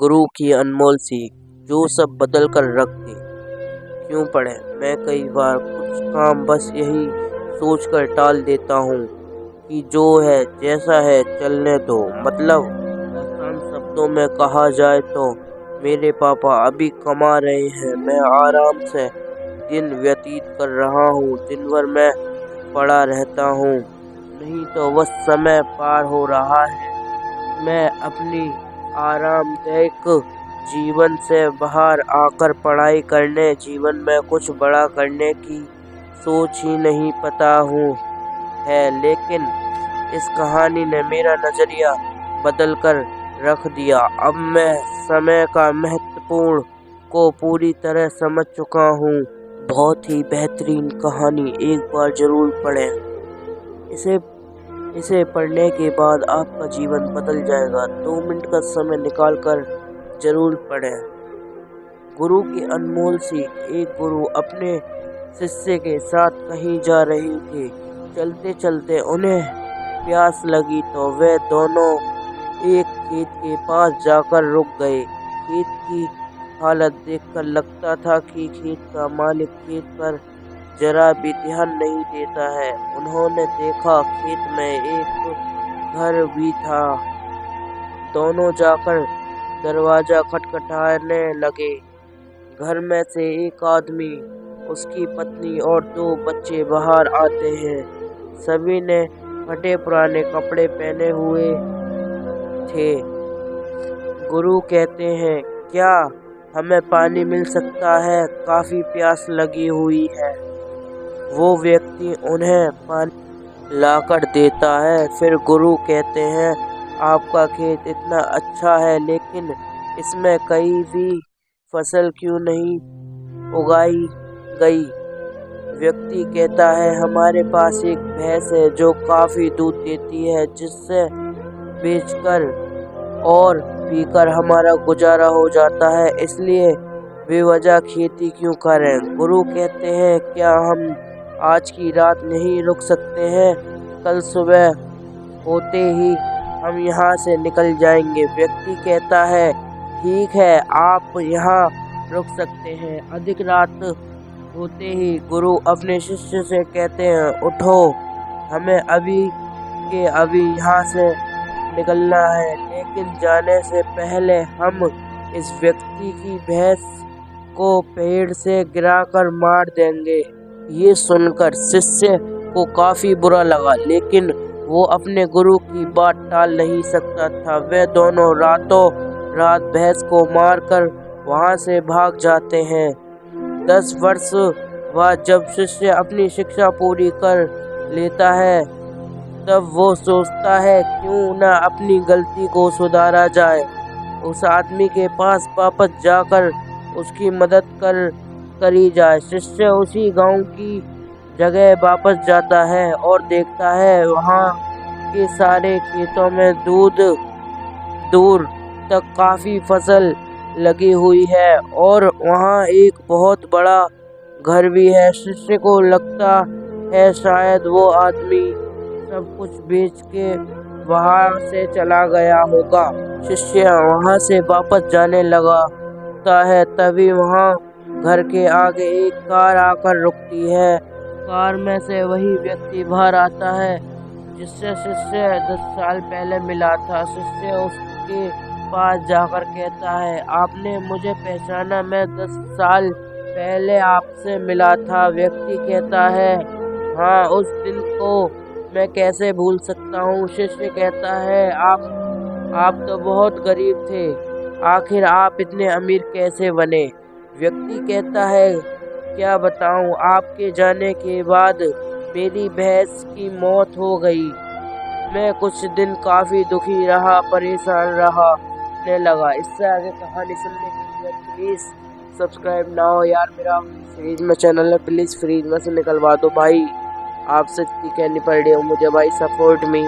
गुरु की अनमोल सीख जो सब बदल कर रख दे। क्यों पढ़े? मैं कई बार कुछ काम बस यही सोचकर टाल देता हूँ कि जो है जैसा है चलने दो। मतलब आसान शब्दों में कहा जाए तो मेरे पापा अभी कमा रहे हैं, मैं आराम से दिन व्यतीत कर रहा हूँ। दिन भर मैं पड़ा रहता हूँ, नहीं तो बस समय पार हो रहा है। मैं अपनी आरामदायक जीवन से बाहर आकर पढ़ाई करने, जीवन में कुछ बड़ा करने की सोच ही नहीं पाता हूँ है। लेकिन इस कहानी ने मेरा नजरिया बदल कर रख दिया। अब मैं समय का महत्वपूर्ण को पूरी तरह समझ चुका हूँ। बहुत ही बेहतरीन कहानी, एक बार जरूर पढ़ें। इसे पढ़ने के बाद आपका जीवन बदल जाएगा। 2 मिनट का समय निकालकर जरूर पढ़ें। गुरु की अनमोल सीख। एक गुरु अपने शिष्य के साथ कहीं जा रहे थे। चलते चलते उन्हें प्यास लगी तो वे दोनों एक खेत के पास जाकर रुक गए। खेत की हालत देखकर लगता था कि खेत का मालिक खेत पर जरा भी ध्यान नहीं देता है। उन्होंने देखा खेत में एक घर भी था। दोनों जाकर दरवाजा खटखटाने लगे। घर में से एक आदमी, उसकी पत्नी और 2 बच्चे बाहर आते हैं। सभी ने फटे पुराने कपड़े पहने हुए थे। गुरु कहते हैं, क्या हमें पानी मिल सकता है? काफी प्यास लगी हुई है। वो व्यक्ति उन्हें पानी लाकर देता है। फिर गुरु कहते हैं, आपका खेत इतना अच्छा है, लेकिन इसमें कहीं भी फसल क्यों नहीं उगाई गई? व्यक्ति कहता है, हमारे पास एक भैंस है जो काफी दूध देती है, जिससे बेचकर और पीकर हमारा गुजारा हो जाता है, इसलिए बेवजह खेती क्यों करें? गुरु कहते हैं, क्या हम आज की रात नहीं रुक सकते हैं? कल सुबह होते ही हम यहाँ से निकल जाएंगे। व्यक्ति कहता है, ठीक है, आप यहाँ रुक सकते हैं। अधिक रात होते ही गुरु अपने शिष्य से कहते हैं, उठो, हमें अभी के अभी यहाँ से निकलना है। लेकिन जाने से पहले हम इस व्यक्ति की भैंस को पेड़ से गिराकर मार देंगे। ये सुनकर शिष्य को काफी बुरा लगा, लेकिन वो अपने गुरु की बात टाल नहीं सकता था। वे दोनों रातों रात भैंस को मारकर वहां से भाग जाते हैं। 10 वर्ष बाद जब शिष्य अपनी शिक्षा पूरी कर लेता है, तब वो सोचता है, क्यों न अपनी गलती को सुधारा जाए। उस आदमी के पास वापस जाकर उसकी मदद करी जाए। शिष्य उसी गांव की जगह वापस जाता है और देखता है वहां के सारे खेतों में दूर तक काफी फसल लगी हुई है और वहां एक बहुत बड़ा घर भी है। शिष्य को लगता है शायद वो आदमी सब कुछ बेच के वहां से चला गया होगा। शिष्य वहां से वापस जाने लगता है, तभी वहां घर के आगे एक कार आकर रुकती है। कार में से वही व्यक्ति बाहर आता है जिससे शिष्य 10 साल पहले मिला था। शिष्य उसके पास जाकर कहता है, आपने मुझे पहचाना? मैं 10 साल पहले आपसे मिला था। व्यक्ति कहता है, हाँ, उस दिन को मैं कैसे भूल सकता हूँ। शिष्य कहता है, आप तो बहुत गरीब थे, आखिर आप इतने अमीर कैसे बने? व्यक्ति कहता है, क्या बताऊं, आपके जाने के बाद मेरी भैंस की मौत हो गई। मैं कुछ दिन काफी दुखी रहा, परेशान रहने लगा। इससे आगे कहानी सुनने के लिए प्लीज सब्सक्राइब ना हो यार, मेरा फ्रीज में चैनल है, प्लीज फ्रीज में से निकलवा दो भाई। आपसे कहनी पड़ रही है मुझे भाई, सपोर्ट मी।